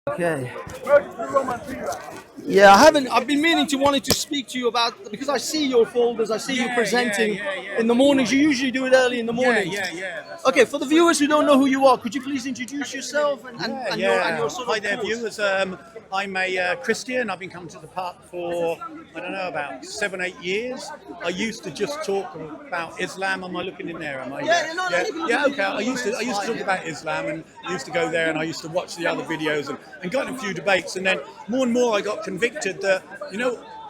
Okay. Yeah, I haven't. I've been meaning to wanting to speak to you about because I see your folders. I see you presenting in the mornings. You usually do it early in the morning. Okay, for the viewers who don't know who you are, could you please introduce yourself and your sort of Hi there, course? viewers. I'm a Christian. I've been coming to the park for, I don't know, about 7-8 years. I used to just talk about Islam. Am I looking in there? Am I? Okay. I used to talk about Islam and used to go there and I used to watch the other videos and got in a few debates. And then more and more I got convicted that,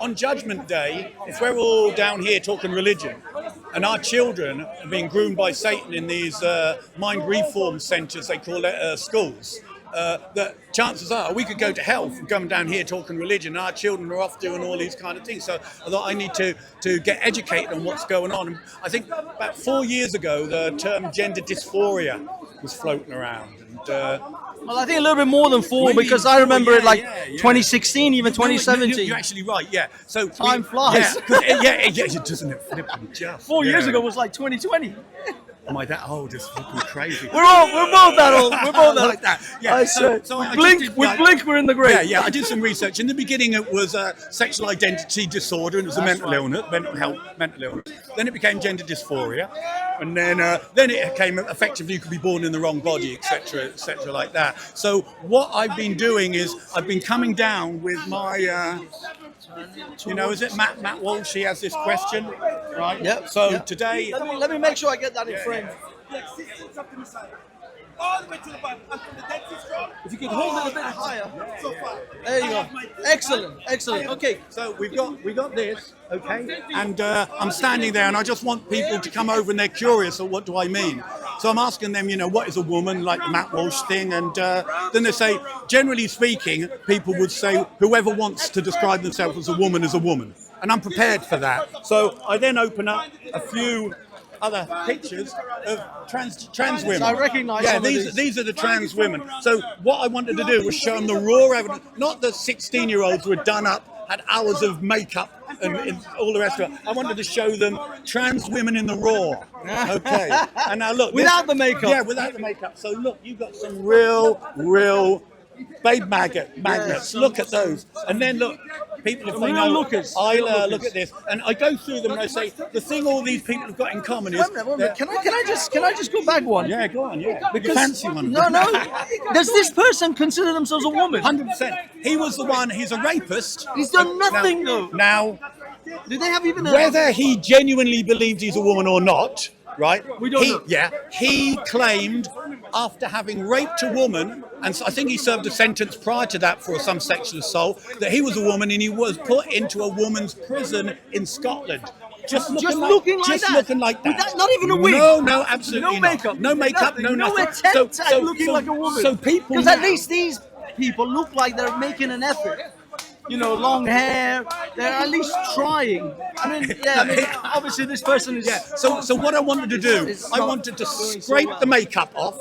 on Judgment Day, if we're all down here talking religion, and our children are being groomed by Satan in these mind reform centres, they call it schools, that chances are we could go to hell from coming down here talking religion. Our children are off doing all these kind of things. So I thought I need to get educated on what's going on. And I think about 4 years ago, the term gender dysphoria was floating around. And Well, I think a little bit more than four because I remember it like 2016, even 2017. You're actually right, yeah. So time flies. Doesn't it flipping just? 4 years ago was like 2020. Am I that old? It's fucking crazy. We're both that old. We're both that like that. Yeah. We blink, we're in the grave. Yeah. I did some research. In the beginning, it was a sexual identity disorder, and it was a mental illness. Then it became gender dysphoria, and then it came effectively you could be born in the wrong body, etc., like that. So what I've been doing is I've been coming down with my. Is it Matt Walsh? He has this question, right? Yep. So today, let me make sure I get that in frame. All the way to the bottom, and from the Dead Sea Scroll. If you could hold it a bit higher. So far. There you go. Excellent. Okay. So we got this, okay, and I'm standing there, and I just want people to come over, and they're curious. So what do I mean? So I'm asking them, what is a woman, like the Matt Walsh thing, and then they say, generally speaking, people would say whoever wants to describe themselves as a woman is a woman, and I'm prepared for that. So I then open up a few other pictures of trans women. I recognise. Yeah, these are the trans women. So what I wanted to do was show them the raw evidence, not the 16-year-olds who were done up, had hours of makeup and all the rest of it. I wanted to show them trans women in the raw. Okay. And now look. Without the makeup. Yeah, without the makeup. So look, you've got some real babe magnets. Look at those. And then look, people, if they know, I look at this, and I go through them and I say, the thing all these people have got in common is. Can I just go back one? Yeah, go on. Yeah, because, fancy one. No. Does this person consider themselves a woman? 100%. He was the one. He's a rapist. He's done nothing though. Now, do they have even whether he genuinely believes he's a woman or not? Right? We don't know. Yeah, he claimed after having raped a woman, and I think he served a sentence prior to that for some sexual assault, that he was a woman and he was put into a woman's prison in Scotland. Just looking like that. Not even a wig. No, absolutely no makeup. No makeup. Nothing. No attempt at looking like a woman. So people, because at least these people look like they're making an effort. Long hair. They're at least trying. I mean, obviously this person is. Yeah. So what I wanted to do, I wanted to scrape the makeup off,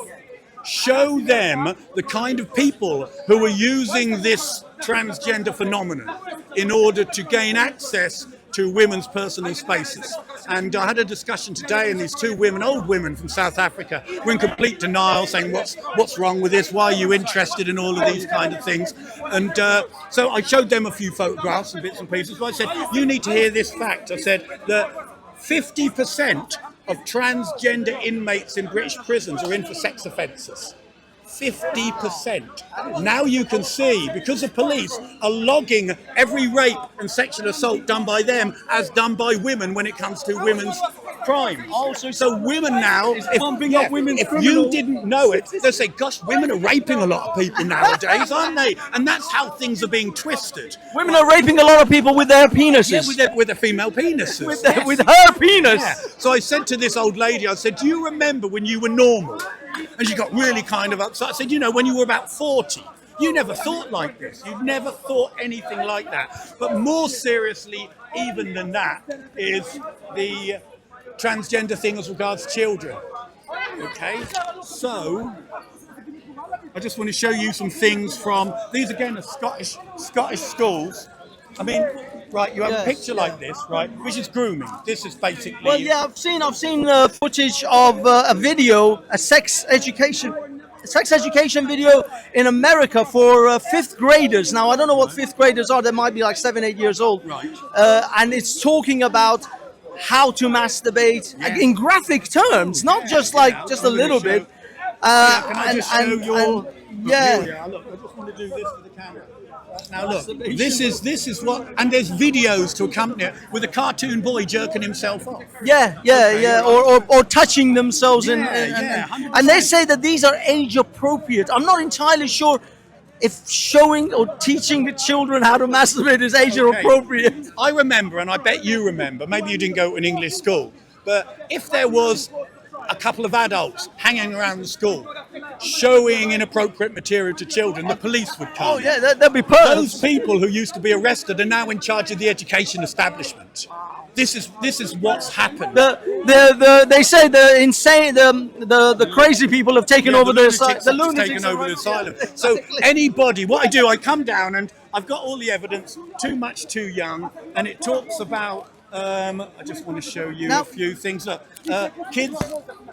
show them the kind of people who are using this transgender phenomenon in order to gain access to women's personal spaces. And I had a discussion today, and these two women, old women from South Africa, were in complete denial, saying, what's wrong with this? Why are you interested in all of these kind of things? And so I showed them a few photographs and bits and pieces. So I said, you need to hear this fact. I said that 50% of transgender inmates in British prisons are in for sex offences. 50%. Now you can see, because the police are logging every rape and sexual assault done by them as done by women when it comes to women's crime. So women now, if you didn't know it, they'll say, gosh, women are raping a lot of people nowadays, aren't they? And that's how things are being twisted. Women are raping a lot of people with their penises. Yeah, with their female penises. With her penis. Yeah. So I said to this old lady, I said, do you remember when you were normal? And she got really kind of upset. I said, when you were about 40, you never thought like this. You've never thought anything like that. But more seriously, even than that, is the transgender thing as regards children. Okay? So, I just want to show you some things from, these again are Scottish schools. I mean, right, you have a picture like this, right, which is grooming. This is basically... Well, yeah, I've seen footage of a video, a sex education sex education video in America for fifth graders. Now I don't know what fifth graders are. They might be like 7, 8 years old. Right. And it's talking about how to masturbate in graphic terms, not just like just a little bit. Can I just show your? Yeah. Look, I just want to do this for the camera. Now look, this is what, and there's videos to accompany it with a cartoon boy jerking himself off. Yeah, or touching themselves Yeah, and they say that these are age appropriate. I'm not entirely sure if showing or teaching the children how to masturbate is age appropriate. I remember, and I bet you remember, maybe you didn't go to an English school, but if there was a couple of adults hanging around the school showing inappropriate material to children, the police would come. Oh yeah, that'd be perfect. Those people who used to be arrested are now in charge of the education establishment. This is what's happened. They say the insane, the crazy people have taken over the lunatics taken over the asylum. So anybody, what I do, I come down and I've got all the evidence. Too much, too young, and it talks about. I just want to show you a few things. Look, kids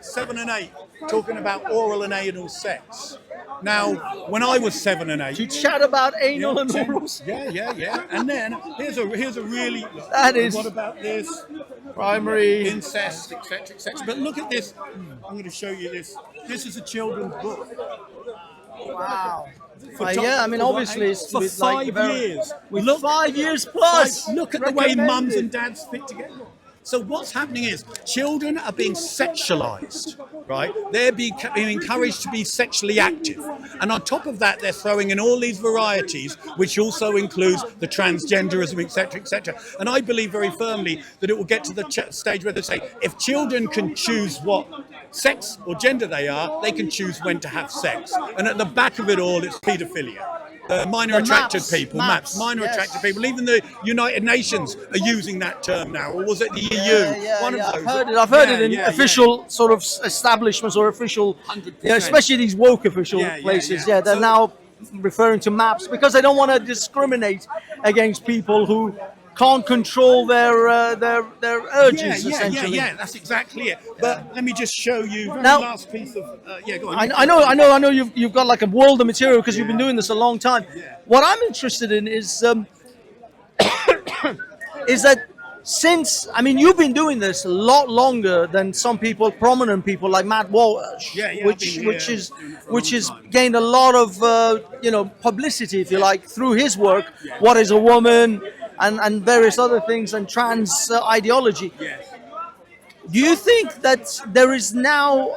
7 and 8 talking about oral and anal sex. Now, when I was 7 and 8, you chat about anal and oral. Yeah. And then here's a really. That is. What about this? Primary incest, etc. But look at this. I'm going to show you this. This is a children's book. Wow. Yeah, I mean, obviously, it's for 5 years. Look, 5 years plus. Look at the way mums and dads fit together. So what's happening is children are being sexualized, right? They're being encouraged to be sexually active. And on top of that, they're throwing in all these varieties, which also includes the transgenderism, etc. And I believe very firmly that it will get to the stage where they say, if children can choose what sex or gender they are, they can choose when to have sex. And at the back of it all, it's paedophilia. Minor attracted people, MAPS, minor attracted people. Even the United Nations are using that term now, or was it the EU? One of those. I've heard it in official sort of establishments or official, especially these woke official places. Yeah, they're now referring to MAPS because they don't want to discriminate against people who can't control their urges. Essentially. Yeah, that's exactly it. But let me just show you the last piece of. Go on. I know. You've got like a world of material because you've been doing this a long time. What I'm interested in is is that since you've been doing this a lot longer than some people, prominent people like Matt Walsh, which has gained a lot of publicity, if you like, through his work. What is a woman? And various other things and trans ideology. Do you think that there is now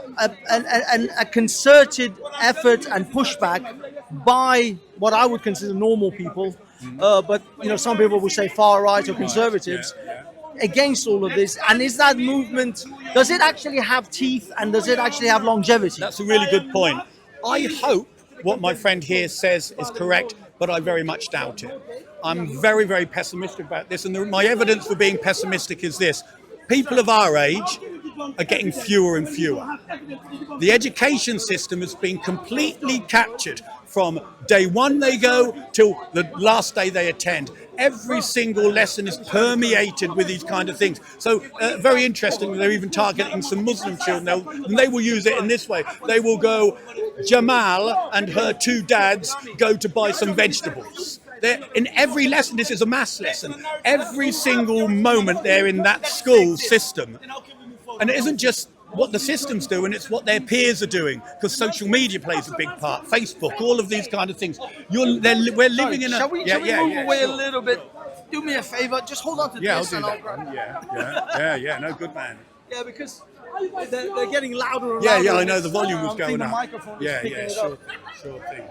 a concerted effort and pushback by what I would consider normal people, but some people would say far right or conservatives, against all of this? And is that movement, does it actually have teeth and does it actually have longevity? That's a really good point. I hope what my friend here says is correct, but I very much doubt it. I'm very, very pessimistic about this. And my evidence for being pessimistic is this. People of our age are getting fewer and fewer. The education system has been completely captured from day one they go till the last day they attend. Every single lesson is permeated with these kind of things. So very interesting, they're even targeting some Muslim children. And they will use it in this way. They will go, Jamal and her 2 dads go to buy some vegetables. In every lesson, this is a maths lesson, every single moment they're in that school system. And it isn't just what the system's doing, it's what their peers are doing, because social media plays a big part, Facebook, all of these kind of things. We're living in a... Shall we move away a little bit? Do me a favor, just hold on to this. I'll do that. No, good man. Yeah, because they're getting louder and louder. Yeah, I know, the volume was going up. The microphone is picking it up. Sure thing.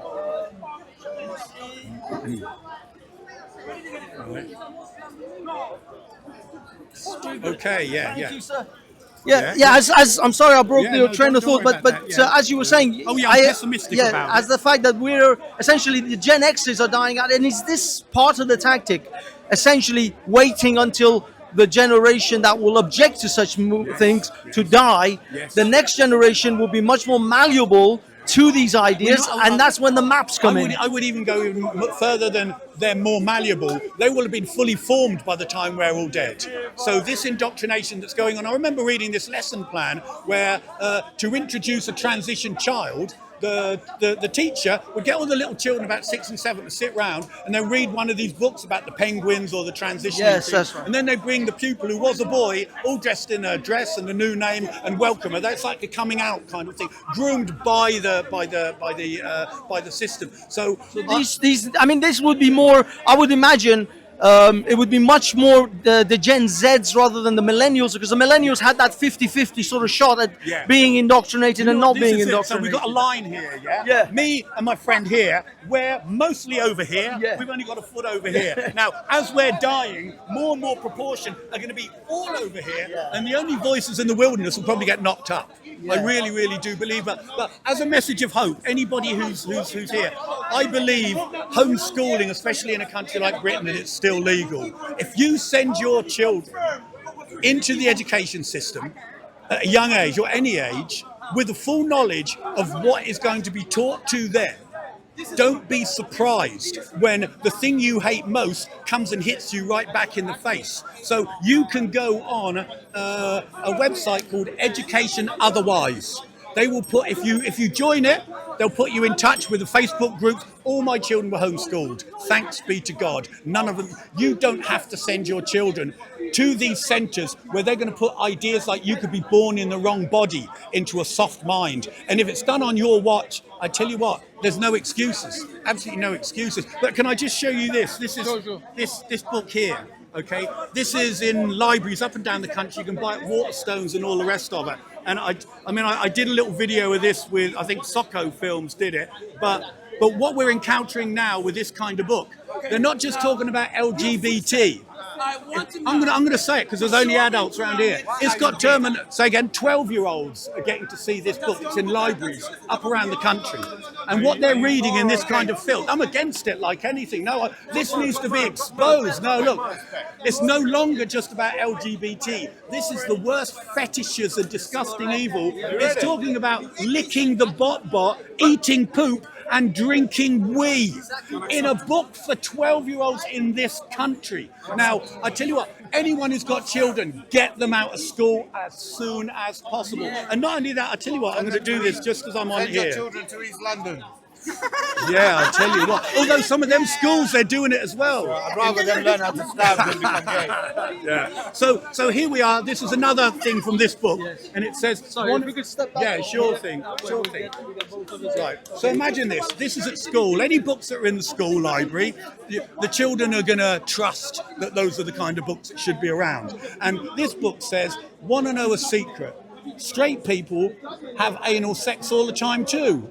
Okay, Thank you, sir. As I'm sorry I broke your train of thought, but as you were saying, I'm pessimistic about it. As the fact that we're essentially the Gen X's are dying out, and is this part of the tactic, essentially waiting until the generation that will object to such things to die? The next generation will be much more malleable to these ideas, and that's when the maps come in. I would even go even further than they're more malleable. They will have been fully formed by the time we're all dead. So this indoctrination that's going on, I remember reading this lesson plan where to introduce a transition child, the teacher would get all the little children about 6 and 7 to sit round and then read one of these books about the penguins or the transition. Yes, that's right. And then they bring the pupil who was a boy, all dressed in a dress and a new name, and welcome her. That's like a coming out kind of thing, groomed by the system. So these I mean, this would be more, I would imagine, it would be much more the Gen Zs rather than the millennials, because the millennials had that 50-50 sort of shot at being indoctrinated and not this being is it. So indoctrinated. we've got a line here, yeah? Yeah. Me and my friend here, we're mostly over here. Yeah. We've only got a foot over here. Now, as we're dying, more and more proportion are going to be all over here, and the only voices in the wilderness will probably get knocked up. I really, really do believe that. But as a message of hope, anybody who's here, I believe homeschooling, especially in a country like Britain, and it's still legal. If you send your children into the education system at a young age or any age with the full knowledge of what is going to be taught to them, don't be surprised when the thing you hate most comes and hits you right back in the face. So you can go on a website called Education Otherwise. They will put, if you join it, they'll put you in touch with the Facebook groups. All my children were homeschooled. Thanks be to God. None of them. You don't have to send your children to these centres where they're going to put ideas like you could be born in the wrong body into a soft mind. And if it's done on your watch, I tell you what, there's no excuses. Absolutely no excuses. But can I just show you this? This is this book here. Okay, this is in libraries up and down the country. You can buy it, Waterstones and all the rest of it. And I did a little video of this with, I think Socko Films did it. But what we're encountering now with this kind of book, they're not just talking about LGBT. I'm going to say it because there's only adults around here. It's got 12-year-olds are getting to see this book. It's in libraries up around the country. And what they're reading in this kind of filth, I'm against it like anything. No, this needs to be exposed. No, look, it's no longer just about LGBT. This is the worst fetishes and disgusting evil. It's talking about licking the bot, eating poop, and drinking wee in a book for 12-year-olds in this country. Now, I tell you what, anyone who's got children, get them out of school as soon as possible. And not only that, I tell you what, I'm going to do this just because I'm on here. Send your children to East London. Yeah, I tell you what. Although some of them schools, they're doing it as well. I'd rather them learn how to stab than become gay. Yeah. So here we are. This is another thing from this book, and it says. Sorry, if we could step back. Yeah, sure thing. Sure thing. Right. So imagine this. This is at school. Any books that are in the school library, the children are going to trust that those are the kind of books that should be around. And this book says, "Want to know a secret? Straight people have anal sex all the time too."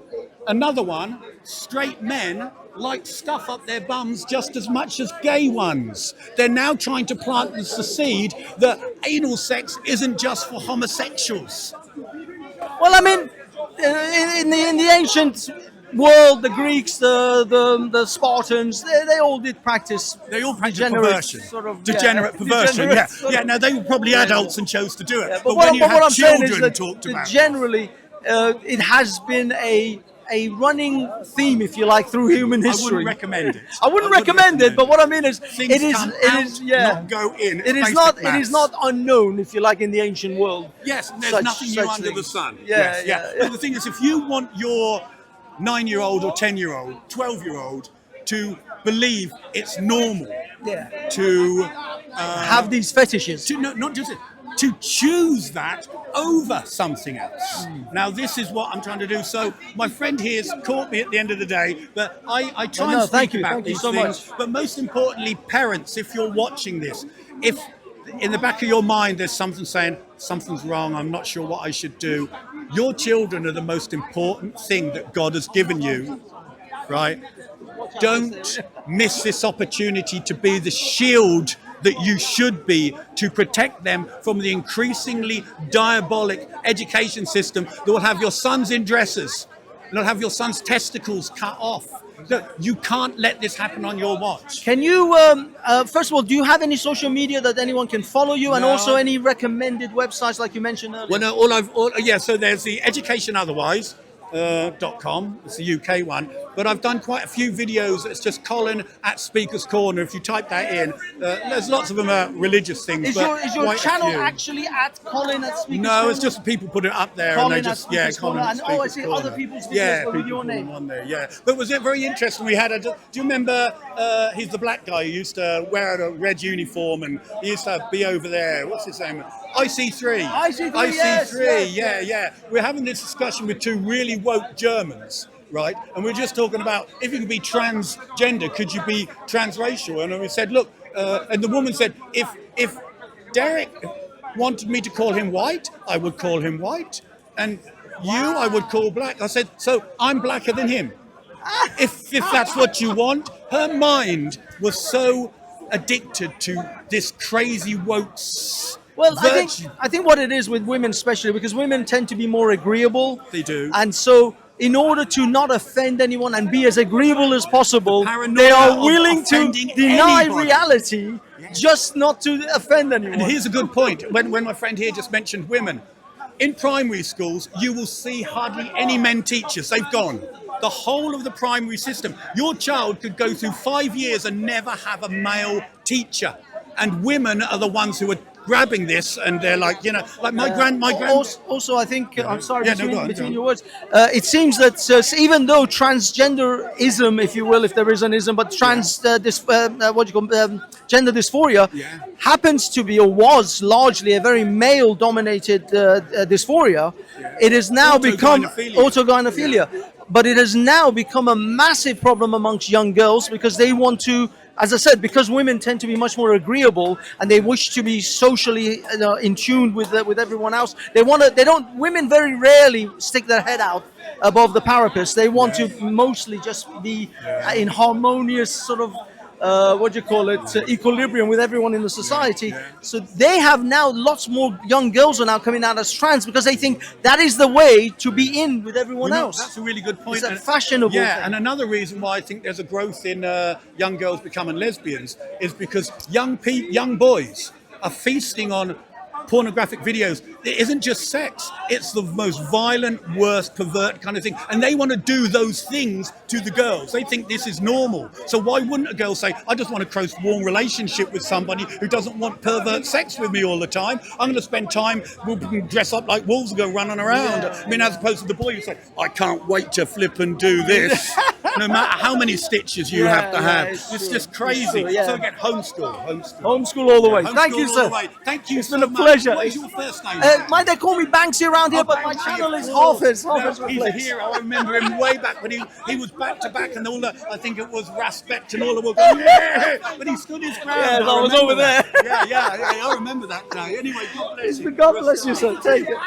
Another one, straight men like stuff up their bums just as much as gay ones. They're now trying to plant the seed that anal sex isn't just for homosexuals. Well, I mean, in the ancient world, the Greeks, the Spartans, they all did practice. They all practice degenerate perversion. sort of, Degenerate perversion, degenerate yeah. sort Yeah, of- no, they were probably adults and chose to do it. Yeah, but when you what have I'm saying is children that talked about it. generally, it has been a running theme, if you like, through human I history. wouldn't recommend it. I wouldn't recommend it, but what I mean is, Things it is, come it out, is, yeah, not go in. It is Basic not, it maths. is not unknown, if you like, in the ancient world. Yes, there's Such- nothing new such under the things. sun. Yeah, Yes, yeah. But the thing is, if you want your 9-year-old or 10-year-old, 12-year-old to believe it's normal Yeah. to Have these fetishes. not just to choose that over something else. Now, this is what I'm trying to do. So, my friend here's caught me at the end of the day, but I try and thank speak you. about Thank you these so things. much. But most importantly, parents, if you're watching this, if in the back of your mind there's something saying something's wrong, I'm not sure what I should do, your children are the most important thing that God has given you, right? Don't miss this opportunity to be the shield that you should be to protect them from the increasingly diabolic education system that will have your sons in dresses, and will have your sons' testicles cut off. Look, you can't let this happen on your watch. Can you, first of all, do you have any social media that anyone can follow you, and No. also any recommended websites like you mentioned earlier? Well, no, so there's the Education Otherwise, .com. It's the UK one, but I've done quite a few videos. It's just Colin at Speaker's Corner. If you type that in, there's lots of them are religious things. Is but your quite a channel few. actually at Colin at Speaker's No, Corner? it's just people put it up there, Colin and they at just Speaker's Colin Corner, at and I Speaker's see Corner. other people's videos yeah, with people your put name. them on there. Yeah, but was it very interesting? We had do you remember? He's the black guy who used to wear a red uniform, and he used to be over there. What's his name? IC3. IC3, yes. Yeah. We're having this discussion with two really woke Germans, right? And we're just talking about if you could be transgender, could you be transracial? And we said, look, and the woman said, if Derek wanted me to call him white, I would call him white, and I would call black. I said, so I'm blacker than him. If that's what you want. Her mind was so addicted to this crazy woke. Well, I think what it is with women, especially because women tend to be more agreeable. They do. And so, in order to not offend anyone and be as agreeable as possible, paranoia they are of willing to offending deny anybody. reality just not to offend anyone. And here's a good point. When my friend here just mentioned women, in primary schools, you will see hardly any men teachers. They've gone. The whole of the primary system. Your child could go through 5 years and never have a male teacher. And women are the ones who are grabbing this, and they're like, like my grand. Also, I think I'm sorry Yeah, between, go on. between your words. It seems that even though transgenderism, if you will, if there is an ism, but gender dysphoria happens to be or was largely a very male-dominated dysphoria, it has now become autogynephilia. But it has now become a massive problem amongst young girls because they want to, as I said, because women tend to be much more agreeable and they wish to be socially in tune with everyone else. Women very rarely stick their head out above the parapet. They want to mostly just be in harmonious sort of equilibrium with everyone in the society. So they have now lots more young girls are now coming out as trans because they think that is the way to be in with everyone else. That's a really good point. It's a fashionable thing. And another reason why I think there's a growth in young girls becoming lesbians is because young boys are feasting on pornographic videos. It isn't just sex, it's the most violent, worst, pervert kind of thing, and they want to do those things to the girls. They think this is normal. So why wouldn't a girl say, I just want a close, warm relationship with somebody who doesn't want pervert sex with me all the time? I'm going to spend time, we'll dress up like wolves and go running around. I mean, as opposed to the boy who say, I can't wait to flip and do this. No matter how many stitches you have to have. It's just crazy. true, yeah. So again, homeschool. Homeschool all the way. Homeschool Thank you, all sir. the way. Thank you It's so been a much. pleasure. What is your first name? They call me Banksy around here, but my Banksy, channel is of course. HAFEZ. No, HAFEZ he's a Reflects. hero. I remember him way back when he was back to back, and all the, I think it was Raspect and all the world going, yeah! But he stood his ground. Yeah, I was remember over that. there. Yeah, I remember that day. Anyway, God bless you. God bless you, sir. Take it.